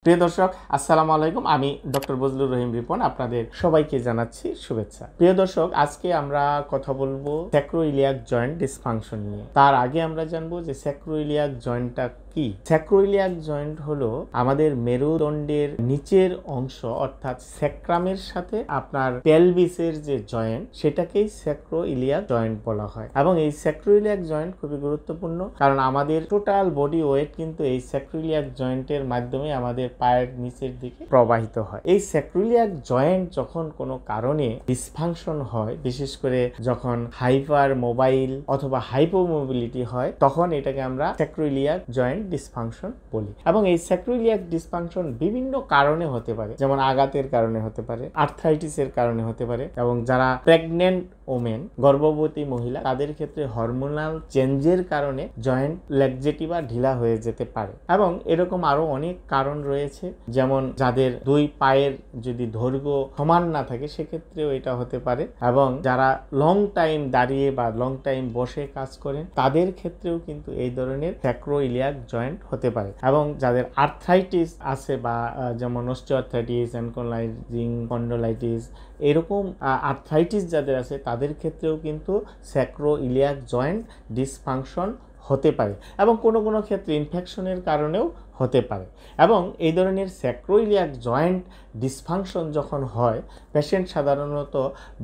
প্রিয় দর্শক, আসসালামু আলাইকুম। আমি ডক্টর বজলুর রহিম রিপন, আপনাদের সবাইকে জানাচ্ছি শুভেচ্ছা। প্রিয় দর্শক, আজকে আমরা কথা বলবো স্যাক্রোইলিয়াক জয়েন্ট ডিসফাংশন নিয়ে। তার আগে আমরা জানবো যে স্যাক্রোইলিয়াক জয়েন্টটা কি। স্যাক্রোইলিয়াক জয়েন্ট হলো আমাদের মেরুদণ্ডের নিচের অংশ, অর্থাৎ স্যাক্রামের সাথে আপনার পেলভিসের যে জয়েন্ট, সেটাকেই স্যাক্রোইলিয়াক জয়েন্ট বলা হয়। এবং এই স্যাক্রোইলিয়াক জয়েন্ট খুবই গুরুত্বপূর্ণ, কারণ আমাদের টোটাল বডি ওয়েট কিন্তু এই স্যাক্রোইলিয়াক জয়েন্টের মাধ্যমে আমাদের পায়ের নিচের দিকে প্রবাহিত হয়। এই স্যাক্রোইলিয়াক জয়েন্ট যখন কোনো কারণে ডিসফাংশন হয়, বিশেষ করে যখন হাইপার মোবাইল অথবা হাইপোমোবিলিটি হয়, তখন এটাকে আমরা স্যাক্রোইলিয়াক জয়েন্ট ডিসফাংশন বলি। এবং এই স্যাক্রোইলিয়াক ডিসফাংশন বিভিন্ন কারণে হতে পারে, যেমন আঘাতের কারণে হতে পারে, আর্থ্রাইটিসের কারণে হতে পারে, এবং যারা প্রেগনেন্ট ওমেন, গর্ভবতী মহিলা, তাদের ক্ষেত্রে হরমোনাল চেঞ্জের কারণে জয়েন্ট ল্যাক্সিটি বা ঢিলা হয়ে যেতে পারে। এবং এরকম আরো অনেক কারণ রয়েছে, যেমন যাদের দুই পায়ের যদি দৈর্ঘ্য সমান না থাকে, সেক্ষেত্রেও এটা হতে পারে। এবং যারা লং টাইম দাঁড়িয়ে বা লং টাইম বসে কাজ করেন, তাদের ক্ষেত্রেও কিন্তু এই ধরনের স্যাক্রোইলিয়াক জয়েন্ট হতে পারে। এবং যাদের আর্থ্রাইটিস আছে, বা যেমন অস্টিওআর্থ্রাইটিস, অ্যানকোলাইজিং স্পন্ডোলাইটিস, এরকম আর্থ্রাইটিস যাদের আছে, তাদের ক্ষেত্রেও কিন্তু স্যাক্রোইলিয়াক জয়েন্ট ডিসফাংশন হতে পারে। এবং কোনো কোনো ক্ষেত্রে ইনফেকশনের কারণেও হতে পারে। এবং এই ধরনের স্যাক্রোইলিয়াক জয়েন্ট ডিসফাংশন যখন হয়, পেশেন্ট সাধারণত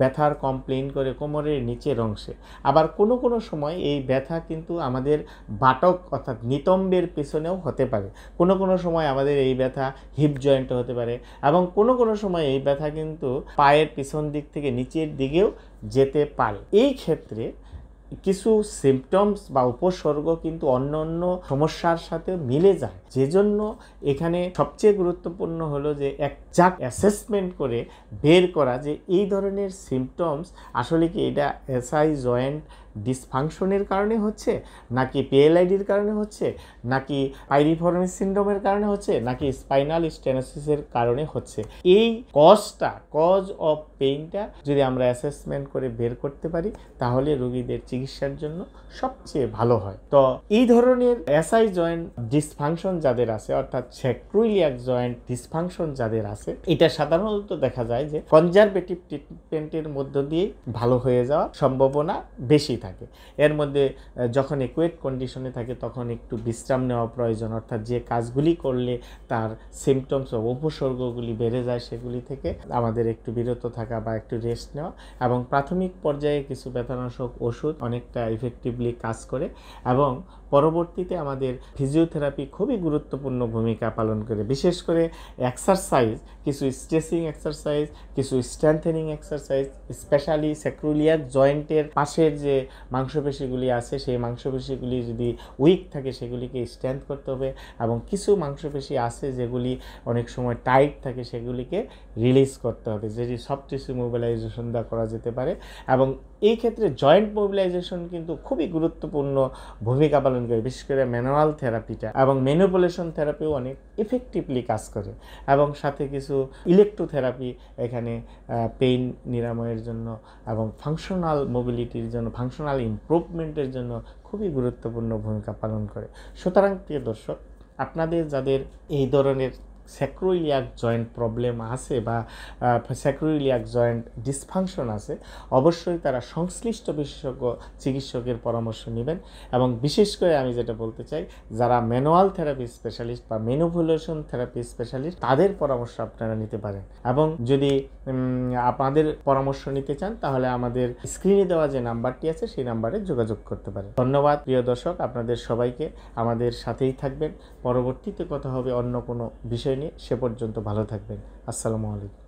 ব্যথার কমপ্লেইন করে কোমরের নিচের অংশে। আবার কোনো কোনো সময় এই ব্যথা কিন্তু আমাদের বাটক অর্থাৎ নিতম্বের পেছনেও হতে পারে। কোনো কোনো সময় আমাদের এই ব্যথা হিপ জয়েন্টে হতে পারে, এবং কোনো কোনো সময় এই ব্যথা কিন্তু পায়ের পিছন দিক থেকে নিচের দিকেও যেতে পারে। এই ক্ষেত্রে কিছু সিমটমস বা উপসর্গ কিন্তু অন্য অন্য সমস্যার সাথে মিলে যায়, যেজন্য এখানে সবচেয়ে গুরুত্বপূর্ণ হলো যে একজাক্ট অ্যাসেসমেন্ট করে বের করা যে এই ধরনের সিমটমস আসলে কি এটা এসআই জয়েন্ট ডিসফাংশনের কারণে হচ্ছে, নাকি পিএলআইডির কারণে হচ্ছে, নাকি পাইরিফর্মিস সিনড্রোমের কারণে হচ্ছে, নাকি স্পাইনাল স্টেনোসিসের কারণে হচ্ছে। এই কজ অফ পেইনটা যদি আমরা অ্যাসেসমেন্ট করে বের করতে পারি, তাহলে রোগীদের চিকিৎসার জন্য সবচেয়ে ভালো হয়। তো এই ধরনের এসআই জয়েন্ট ডিসফাংশন যাদের আছে, অর্থাৎ স্যাক্রোইলিয়াক জয়েন্ট ডিসফাংশন যাদের আছে, এটা সাধারণত দেখা যায় যে কনজারভেটিভ ট্রিটমেন্টের মধ্য দিয়ে ভালো হয়ে যাওয়ার সম্ভাবনা বেশি থাকে। এর মধ্যে যখন একুয়েট কন্ডিশনে থাকে, তখন একটু বিশ্রাম নেওয়া প্রয়োজন, অর্থাৎ যে কাজগুলি করলে তার সিমটমস ও উপসর্গগুলি বেড়ে যায়, সেগুলি থেকে আমাদের একটু বিরত থাকা বা একটু রেস্ট নেওয়া। এবং প্রাথমিক পর্যায়ে কিছু ব্যথানাশক ওষুধ অনেকটা ইফেক্টিভলি কাজ করে, এবং পরবর্তীতে আমাদের ফিজিওথেরাপি খুবই গুরুত্বপূর্ণ ভূমিকা পালন করে। বিশেষ করে এক্সারসাইজ, কিছু স্ট্রেচিং এক্সারসাইজ, কিছু স্ট্রেংথেনিং এক্সারসাইজ, স্পেশালি স্যাক্রোইলিয়াক জয়েন্টের পাশের যে মাংসপেশিগুলি আছে, সেই মাংসপেশিগুলি যদি উইক থাকে, সেগুলিকে স্ট্রেংথ করতে হবে। এবং কিছু মাংসপেশি আছে যেগুলি অনেক সময় টাইট থাকে, সেগুলিকে রিলিজ করতে হবে, যেটি সফট টিস্যু মোবিলাইজেশন দ্বারা করা যেতে পারে। এবং এই ক্ষেত্রে জয়েন্ট মোবিলাইজেশন কিন্তু খুবই গুরুত্বপূর্ণ ভূমিকা পালন করে, বিশেষ করে ম্যানুয়াল থেরাপিটা। এবং ম্যানিপুলেশন থেরাপিও অনেক ইফেক্টিভলি কাজ করে। এবং সাথে কিছু ইলেকট্রোথেরাপি এখানে পেইন নিরাময়ের জন্য এবং ফাংশনাল মোবিলিটির জন্য, ফাংশনাল ইমপ্রুভমেন্টের জন্য খুবই গুরুত্বপূর্ণ ভূমিকা পালন করে। সুতরাং প্রিয় দর্শক, আপনাদের যাদের এই ধরনের স্যাক্রোইলিয়াক জয়েন্ট প্রবলেম আছে বা স্যাক্রোইলিয়াক জয়েন্ট ডিসফাংশন আছে, অবশ্যই তারা সংশ্লিষ্ট বিশেষজ্ঞ চিকিৎসকের পরামর্শ নেবেন। এবং বিশেষ করে আমি যেটা বলতে চাই, যারা ম্যানুয়াল থেরাপি স্পেশালিস্ট বা ম্যানিপুলেশন থেরাপি স্পেশালিস্ট, তাদের পরামর্শ আপনারা নিতে পারেন। এবং যদি আপনাদের পরামর্শ নিতে চান, তাহলে আমাদের স্ক্রিনে দেওয়া যে নাম্বারটি আছে, সেই নাম্বারে যোগাযোগ করতে পারেন। ধন্যবাদ প্রিয় দর্শক, আপনাদের সবাইকে। আমাদের সাথেই থাকবেন। পরবর্তীতে কথা হবে অন্য কোনো বিষয় নিয়ে। সে পর্যন্ত ভালো থাকবেন। আসসালামু আলাইকুম।